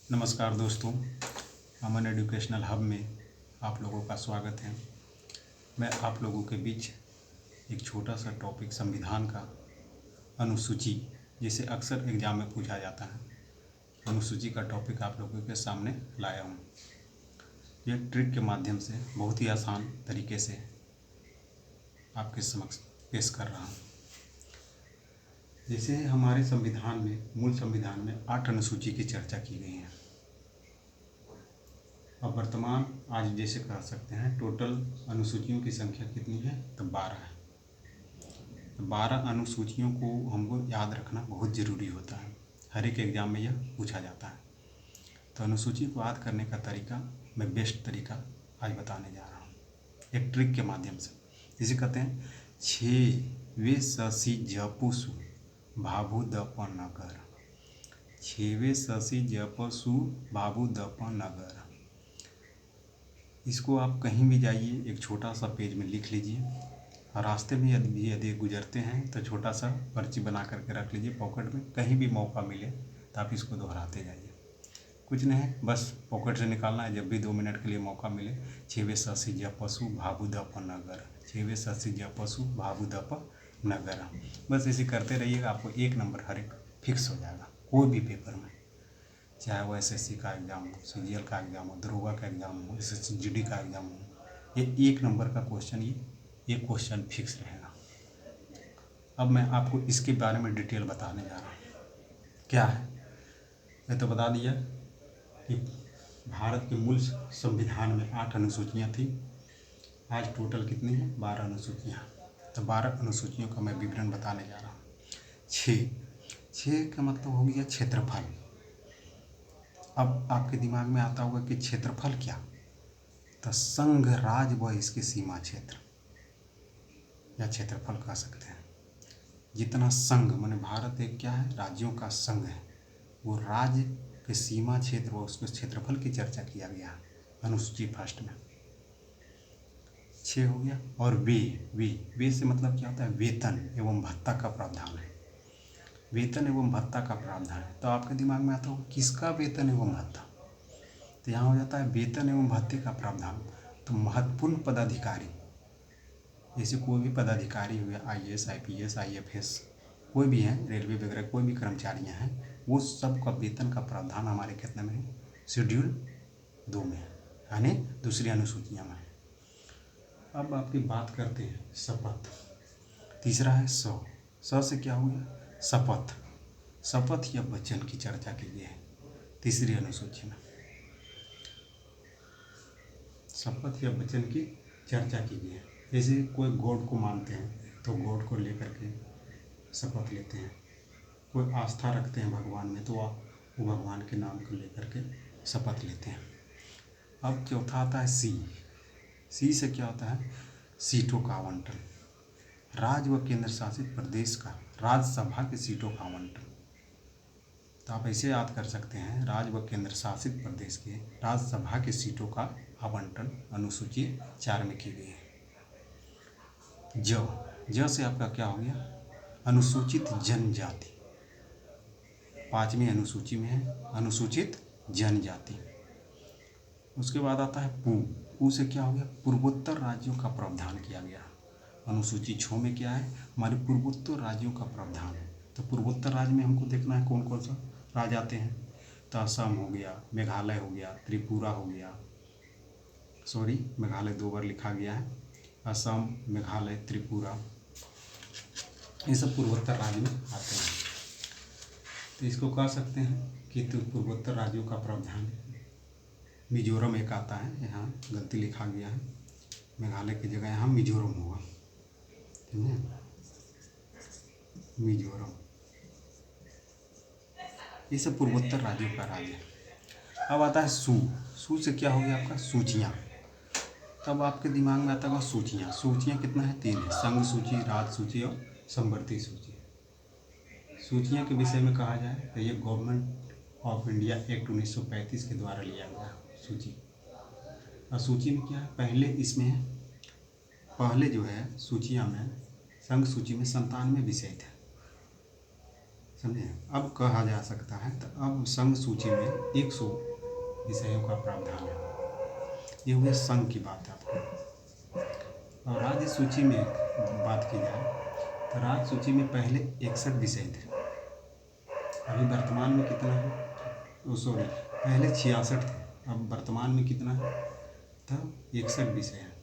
नमस्कार दोस्तों, अमन educational hub में आप लोगों का स्वागत है। मैं आप लोगों के बीच एक छोटा सा टॉपिक संविधान का अनुसूची, जिसे अक्सर एग्जाम में पूछा जाता है, अनुसूची का टॉपिक आप लोगों के सामने लाया हूँ। ये ट्रिक के माध्यम से बहुत ही आसान तरीके से आपके समक्ष पेश कर रहा हूँ। जैसे हमारे संविधान में, मूल संविधान में 8 अनुसूची की चर्चा की गई है। अब वर्तमान आज जैसे कह सकते हैं टोटल अनुसूचियों की संख्या कितनी है, तो 12 है। 12 अनुसूचियों को हमको याद रखना बहुत ज़रूरी होता है, हर एक एग्जाम में यह पूछा जाता है। तो अनुसूची को याद करने का तरीका, मैं बेस्ट तरीका आज बताने जा रहा हूँ, एक ट्रिक के माध्यम से। जिसे कहते हैं 6वें शशि जपसु भाभु दप नगर। 6वें शशि जपसु भाभु दप नगर। इसको आप कहीं भी जाइए, एक छोटा सा पेज में लिख लीजिए, और रास्ते में यदि गुजरते हैं तो छोटा सा पर्ची बना करके रख लीजिए पॉकेट में। कहीं भी मौका मिले तो आप इसको दोहराते जाइए। कुछ नहीं है, बस पॉकेट से निकालना है जब भी 2 मिनट के लिए मौका मिले। 6वें शशि जपसु भाभु दप नगर, 6वें शशि जपसु भाभु दप नगर। बस इसे करते रहिएगा, आपको 1 नंबर हर एक फिक्स हो जाएगा कोई भी पेपर में, चाहे वो एसएससी का एग्ज़ाम हो, सीजीएल का एग्ज़ाम हो, दरोगा का एग्ज़ाम हो, एसएसजी का एग्ज़ाम हो, ये 1 नंबर का क्वेश्चन, ये क्वेश्चन फिक्स रहेगा। अब मैं आपको इसके बारे में डिटेल बताने जा रहा हूँ। क्या है, मैं तो बता दिया कि भारत के मूल संविधान में 8 अनुसूचियाँ थी। आज टोटल कितनी है, 12 अनुसूचियाँ। तो 12 अनुसूचियों का मैं विवरण बताने जा रहा हूँ। 6 का मतलब हो गया क्षेत्रफल। अब आपके दिमाग में आता होगा कि क्षेत्रफल क्या, तो संघ राज्य व इसके सीमा क्षेत्र या क्षेत्रफल कह सकते हैं। जितना संघ माने भारत एक क्या है, राज्यों का संघ है, वो राज्य के सीमा क्षेत्र व उसके क्षेत्रफल की चर्चा किया गया है अनुसूची फर्स्ट में। 6 हो गया। और वे से मतलब क्या होता है, वेतन एवं भत्ता का प्रावधान है। वेतन एवं भत्ता का प्रावधान है। तो आपके दिमाग में आता होगा किसका वेतन एवं भत्ता, तो यहाँ हो जाता है वेतन एवं भत्ते का प्रावधान। तो महत्वपूर्ण पदाधिकारी, जैसे कोई भी पदाधिकारी हुआ, आईएएस, आईपीएस, आईएफएस, कोई भी हैं, रेलवे वगैरह कोई भी कर्मचारियाँ हैं, वो सब का वेतन का प्रावधान हमारे कितने में है, शेड्यूल 2 में है, यानी दूसरी अनुसूचियाँ में है। अब आपकी बात करते हैं शपथ। तीसरा है स से क्या हो गया, शपथ। शपथ या वचन की चर्चा की गई है तीसरी अनुसूची में। शपथ या वचन की चर्चा की गई है। जैसे कोई गॉड को मानते हैं तो गॉड को लेकर के शपथ लेते हैं। कोई आस्था रखते हैं भगवान में तो वो भगवान के नाम को लेकर के शपथ लेते हैं। अब चौथा आता है सी से क्या होता है, सीटों का आवंटन। राज्य व केंद्र शासित प्रदेश का राज्यसभा की सीटों का आवंटन। तो आप ऐसे याद कर सकते हैं, राज्य व केंद्र शासित प्रदेश के राज्यसभा की सीटों का आवंटन अनुसूची 4 में की गई है। ज से आपका क्या हो गया, अनुसूचित जनजाति। 5वीं अनुसूची में है अनुसूचित जनजाति। उसके बाद आता है पू से क्या हो गया, पूर्वोत्तर राज्यों का प्रावधान किया गया। अनुसूची 6 में क्या है, हमारे पूर्वोत्तर राज्यों का प्रावधान है। तो पूर्वोत्तर राज्य में हमको देखना है कौन कौन सा राज्य आते हैं। तो असम हो गया, मेघालय हो गया, त्रिपुरा हो गया, सॉरी मेघालय 2 बार लिखा गया है, असम, मेघालय, त्रिपुरा, ये सब पूर्वोत्तर राज्य में आते हैं। तो इसको कह सकते हैं कि तो पूर्वोत्तर राज्यों का प्रावधान है। मिजोरम एक आता है, यहाँ गलती लिखा गया है, मेघालय की जगह यहाँ मिजोरम होगा, ठीक है, मिजोरम। ये सब पूर्वोत्तर राज्यों का राज्य है। अब आता है सू से क्या हो गया आपका, सूचियाँ। तब आपके दिमाग में आता होगा सूचियाँ कितना है, 3 है, संघ सूची, राज्य सूची और संवर्ती सूची। सूचियाँ के विषय में कहा जाए तो ये गवर्नमेंट ऑफ इंडिया एक्ट 1935 के द्वारा लिया गया सूची। और सूची में क्या है, पहले जो है सूचियाँ में, संघ सूची में 97 विषय थे। समझे। अब कहा जा सकता है तो अब संघ सूची में 100 विषयों का प्रावधान है। ये हुई संघ की बात है आपको। और राज्य सूची में बात की जाए तो राज्य सूची में पहले 61 विषय थे। अभी वर्तमान में कितना है, सॉरी, पहले 66 थे, अब वर्तमान में कितना है, तो 61 विषय है।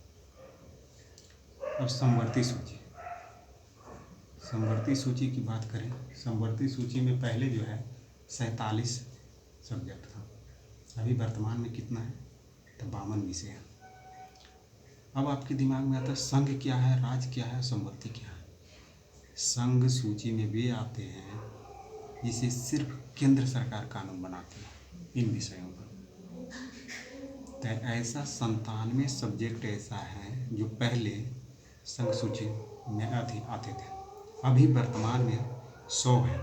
अब समवर्ती सूची, समवर्ती सूची की बात करें, समवर्ती सूची में पहले जो है 47 सब्जेक्ट था, अभी वर्तमान में कितना है, तो 52 विषय है। अब आपके दिमाग में आता है संघ क्या है, राज्य क्या है, समवर्ती क्या है। संघ सूची में वे आते हैं जिसे सिर्फ केंद्र सरकार कानून बनाती है इन विषयों पर। तो ऐसा 97 सब्जेक्ट ऐसा है जो पहले संघ सूची में आते थे, अभी वर्तमान में 100 है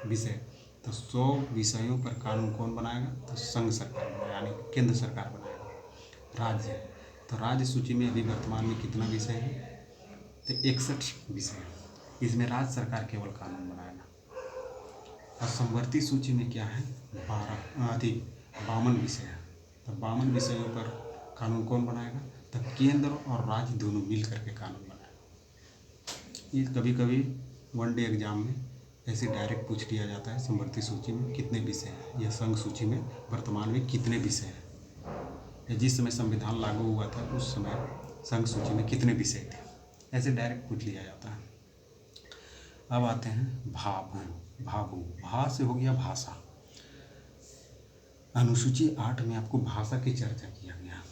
विषय। तो 100 विषयों पर कानून कौन बनाएगा, तो संघ सरकार बनाएगा, यानी केंद्र सरकार बनाएगा। राज्य, तो राज्य सूची में अभी वर्तमान में कितना विषय है, तो 61 विषय है, इसमें राज्य सरकार केवल कानून बनाएगा। और समवर्ती सूची में क्या है, 52 विषय है, तो 52 विषयों पर कानून कौन बनाएगा, तो केंद्र और राज्य दोनों मिल करके कानून बनाएगा। ये कभी कभी वनडे एग्जाम में ऐसे डायरेक्ट पूछ लिया जाता है, समवर्ती सूची में कितने विषय हैं, या संघ सूची में वर्तमान में कितने विषय हैं, या जिस समय संविधान लागू हुआ था उस समय संघ सूची में कितने विषय थे, ऐसे डायरेक्ट पूछ लिया जाता है। अब आते हैं भाभू। भाभू, भा से हो गया भाषा। अनुसूची 8 में आपको भाषा की चर्चा किया गया।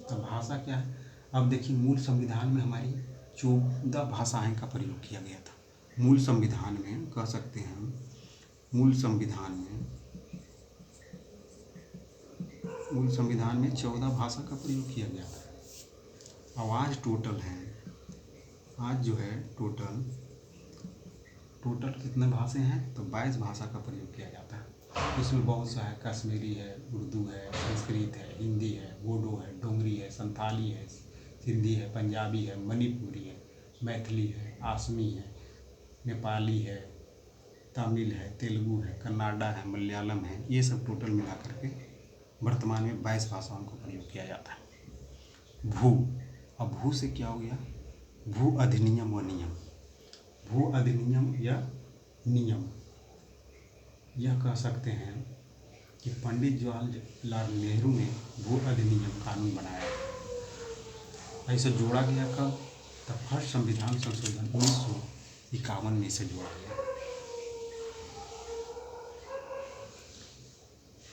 तो भाषा क्या है, अब देखिए मूल संविधान में हमारी 14 भाषाएं का प्रयोग किया गया था। मूल संविधान में कह सकते हैं, मूल संविधान में 14 भाषा का प्रयोग किया गया था। अब आज टोटल है, आज जो है टोटल कितने भाषाएं हैं, तो 22 भाषा का प्रयोग किया जाता है। इसमें बहुत सा है, कश्मीरी है, उर्दू है, संस्कृत है, हिंदी है, बोडो है, डोगरी है, संथाली है, सिंधी है, पंजाबी है, मणिपुरी है, मैथिली है, आसमी है, नेपाली है, तमिल है, तेलुगु है, कन्नाडा है, मलयालम है, ये सब टोटल मिला करके वर्तमान में 22 भाषाओं का प्रयोग किया जाता है। भू, अब भू से क्या हो गया, भू अधिनियम व नियम। भू अधिनियम या नियम, यह कह सकते हैं कि पंडित जवाहरलाल नेहरू ने भू अधिनियम कानून बनाया। ऐसे जोड़ा गया कब, तो फर्स्ट संविधान संशोधन 1951 में इसे जोड़ा गया,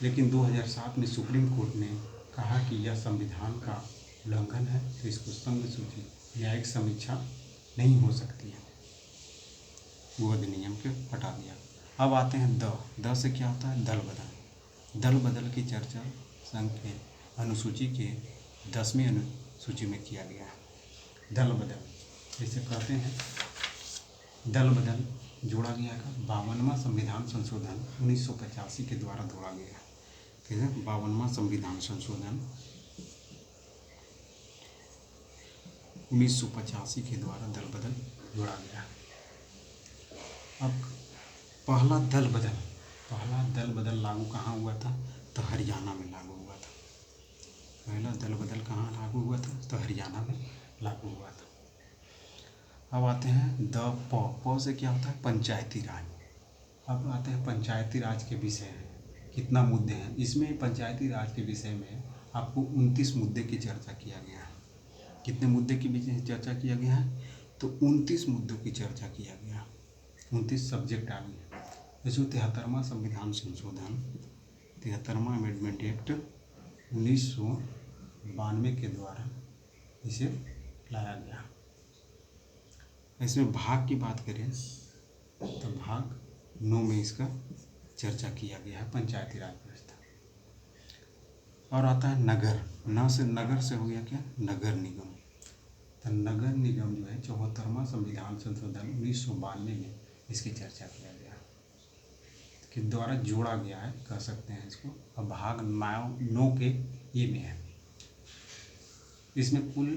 लेकिन 2007 में सुप्रीम कोर्ट ने कहा कि यह संविधान का उल्लंघन है, तो इसको संघ सूची न्यायिक समीक्षा नहीं हो सकती है, वो अधिनियम के हटा दिया। अब आते हैं द से क्या होता है, दल बदल। दल बदल की चर्चा संघ के अनुसूची के 10वीं अनुसूची में किया गया है। दल बदल जैसे कहते हैं, दल बदल जोड़ा गया है 52वां संविधान संशोधन 1985 के द्वारा जोड़ा गया है। 52वां संविधान संशोधन 1985 के द्वारा दल बदल जोड़ा गया है। अब पहला दल बदल लागू कहाँ हुआ था, तो हरियाणा में लागू हुआ था। पहला दल बदल कहाँ लागू हुआ था, तो हरियाणा में लागू हुआ था। अब आते हैं प से क्या होता है, पंचायती राज। अब आते हैं पंचायती राज के विषय में कितना मुद्दे हैं। इसमें पंचायती राज के विषय में आपको 29 मुद्दे की चर्चा किया गया है। कितने मुद्दे की विषय चर्चा किया गया है, तो 29 मुद्दों की चर्चा किया गया, 29 सब्जेक्ट आ गए। जैसे 73वां संविधान संशोधन, 73वां अमेंडमेंट एक्ट 1992 के द्वारा इसे लाया गया। इसमें भाग की बात करें तो भाग 9 में इसका चर्चा किया गया है, पंचायती राज व्यवस्था। और आता है नगर। नगर से हो गया क्या, नगर निगम। तो नगर निगम जो है 74वां संविधान संशोधन 1992 में इसकी चर्चा किया गया के द्वारा जोड़ा गया है, कह सकते हैं इसको। अब भाग 9 के ये में है। इसमें कुल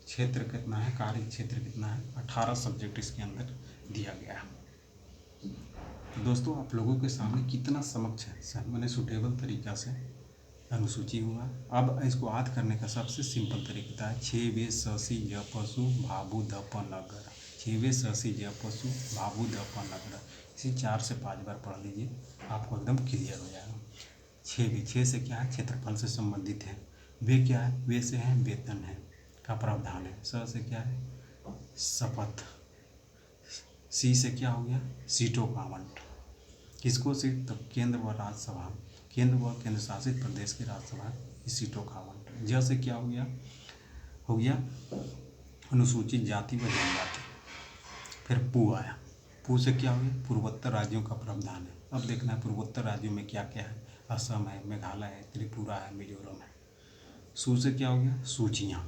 क्षेत्र कितना है, कार्य क्षेत्र कितना है, 18 सब्जेक्ट इसके अंदर दिया गया है। तो दोस्तों आप लोगों के सामने कितना समक्ष है मैंने सुटेबल तरीक़ा से अनुसूची हुआ। अब इसको याद करने का सबसे सिंपल तरीका है 6 वे सी ज पशु भाबू ध प नगर। 6 वे सी ज पशु भाबू ध प नगर। इसे 4 से 5 बार पढ़ लीजिए, आपको एकदम क्लियर हो जाएगा। 6 से क्या है, क्षेत्रफल से संबंधित है। वे क्या है, वे से है वेतन है का प्रावधान है। स से क्या है, शपथ। सी से क्या हो गया, सीटों का आवंटन। किसको सीट, तो केंद्र व राज्यसभा, केंद्र व केंद्र शासित प्रदेश की राज्यसभा इस सीटों का आवंटन। ज से क्या हो गया अनुसूचित जाति व जनजाति। फिर पू आया, पू से क्या हो गया, पूर्वोत्तर राज्यों का प्रावधान है। अब देखना है पूर्वोत्तर राज्यों में क्या क्या है, असम है, मेघालय है, त्रिपुरा है, मिजोरम है। सू से क्या हो गया, सूचियाँ।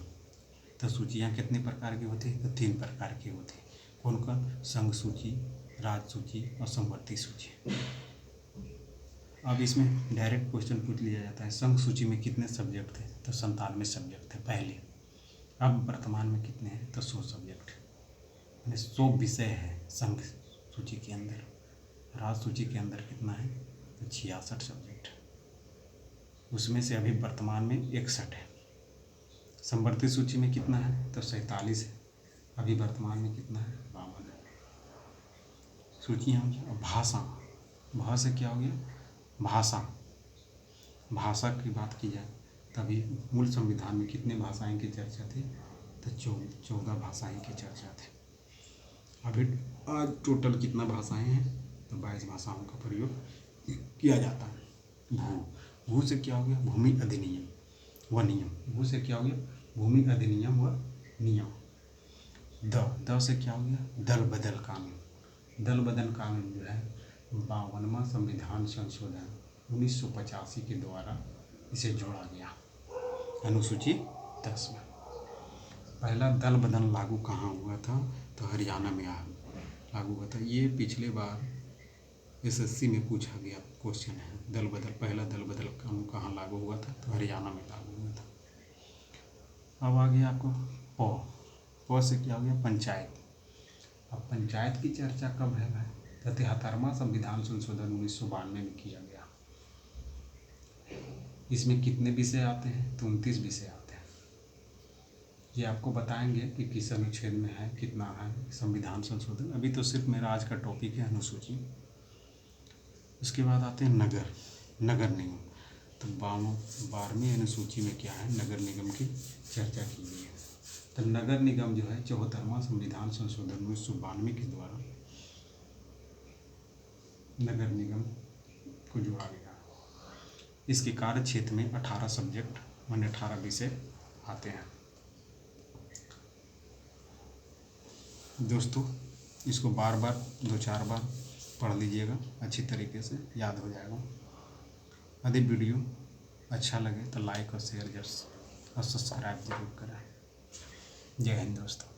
तो सूचियाँ कितने प्रकार की होती है, तो 3 प्रकार की होती है। कौन कौन, संघ सूची, राज्य सूची और समवर्ती सूची। अब इसमें डायरेक्ट क्वेश्चन पूछ लिया जाता है, संघ सूची में कितने सब्जेक्ट थे, तो 97 सब्जेक्ट थे पहले। अब वर्तमान में कितने हैं, तो 100 सब्जेक्ट, यानी 100 विषय है संघ सूची के अंदर। राज्य सूची के अंदर कितना है, तो 66 सब्जेक्ट, उसमें से अभी वर्तमान में 61 है। समवर्ती सूची में कितना है, तो 47 है, अभी वर्तमान में कितना है, 52 है। सूचियाँ हो गया। भाषा, भा से क्या हो गया, भाषा। भाषा की बात की जाए तभी मूल संविधान में कितने भाषाएं की चर्चा थी, तो 14 भाषाएं की चर्चा थी। अभी आज टोटल कितना भाषाएं हैं, तो 22 भाषाओं का प्रयोग किया जाता है। भू से क्या हो गया, भूमि अधिनियम व नियम। भू से क्या हो गया, भूमि अधिनियम व नियम। द से क्या हो गया, दल बदल कानून। दल बदल कानून जो है 52वां संविधान संशोधन 1985 के द्वारा इसे जोड़ा गया अनुसूची 10 में। पहला दल बदल लागू कहाँ हुआ था, तो हरियाणा में लागू हुआ था। ये पिछले बार SSC में पूछा गया क्वेश्चन है। दल बदल, पहला दल बदल कानून कहाँ लागू हुआ था, तो हरियाणा में लागू हुआ था। अब आ गया आपको प से क्या हो गया, पंचायत। अब पंचायत की चर्चा कब है भाई, तो 73वां संविधान संशोधन 1992 में किया गया। इसमें कितने विषय आते हैं, तो 29 विषय आते हैं। ये आपको बताएंगे कि किस अनुच्छेद में है, कितना है संविधान संशोधन। अभी तो सिर्फ मेरा आज का टॉपिक है अनुसूची। उसके बाद आते हैं नगर निगम। तो 12वीं अनुसूची में क्या है, नगर निगम की चर्चा की गई है। तो नगर निगम जो है 74वां संविधान संशोधन 1992 के द्वारा नगर निगम को जोड़ा गया। इसके कार्य क्षेत्र में 18 सब्जेक्ट माने 18 विषय आते हैं। दोस्तों इसको बार बार 2-4 बार पढ़ लीजिएगा, अच्छी तरीके से याद हो जाएगा। यदि वीडियो अच्छा लगे तो लाइक और शेयर और सब्सक्राइब जरूर करें। जय हिंद दोस्तों।